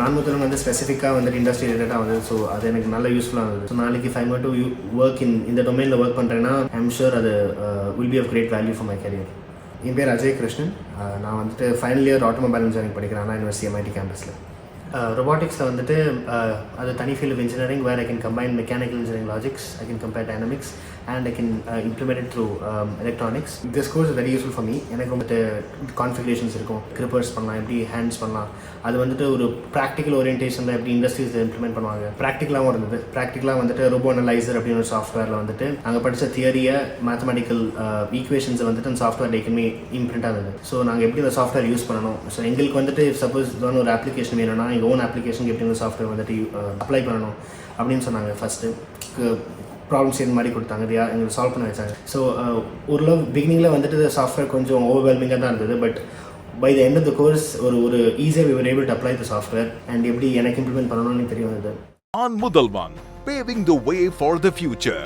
நான் முதல்வன் வந்து ஸ்பெசிஃபிக்காக வந்துட்டு இண்டஸ்ட்ரி ரிலேட்டாக வந்து ஸோ அது எனக்கு நல்ல யூஸ்ஃபுல்லாக இருந்தது. ஸோ நாளைக்கு if I'm going to work இந்த டொமைனில் ஒர்க் பண்ணுறேன்னா ஐம் ஷூர் அது will be of great value for my career. என் பேர் அஜய் கிருஷ்ணன். நான் வந்துட்டு ஃபைனல் இயர் ஆட்டோமொபைல் இன்ஜினியரிங் படிக்கிறேன் annauniversity MIT கேம்பஸில். ரொபாட்டிக்ஸில் வந்துட்டு அது தனி field of engineering where I can combine mechanical engineering logics, I can compare dynamics and I can implement it through electronics. This course is very useful for me. எனக்கு வந்துட்டு configurations இருக்கும், grippers பண்ணலாம், எப்படி ஹேண்ட்ஸ் பண்ணலாம், அது வந்துட்டு ஒரு practical ஓரியன்டேஷனில் எப்படி இண்டஸ்ட்ரீஸில் இம்ப்ளிமெண்ட் பண்ணுவாங்க. ப்ராக்டிக்கலாகவும் இருந்தது. ப்ராக்டிக்கலாக வந்துட்டு ரோபோ அனலைசர் அப்படின்னு ஒரு சாஃப்ட்வேரில் வந்துட்டு நாங்கள் படித்த தியரியை மேத்தமெட்டிக்கல் ஈக்குவேஷன்ஸை வந்துட்டு அந்த சாஃப்ட்வேர் டேக்குமே இம்ப்ரிண்ட் ஆகுது. ஸோ நாங்கள் எப்படி அந்த சாஃப்ட்வேர் யூஸ் பண்ணணும், ஸோ எங்களுக்கு வந்துட்டு சப்போஸ் தான் ஒரு அப்ளிகேஷன் வேணும்னா எங்கள் ஓன் அப்ளிகேஷனுக்கு எப்படி அந்த சாஃப்ட்வேர் வந்துட்டு அப்ளை பண்ணணும் அப்படின்னு சொன்னாங்க. ஃபஸ்ட்டு ப்ராப்ளம்ஸ் இந்த மாதிரி கொடுத்தாங்க, எங்களுக்கு சால்வ் பண்ண வச்சாங்க. ஸோ ஓரளவு பிகினிங்கில் வந்துட்டு சாஃப்ட்வேர் கொஞ்சம் ஓவர்வெல்மிங்காக தான் இருந்தது. But by the end of the course ஒரு ஈஸியாக we were able to apply the software and எப்படி எனக்கு இம்ப்ளிமெண்ட் பண்ணணும்னு தெரிய வந்தது. Naan Mudhalvan, paving the way for the future.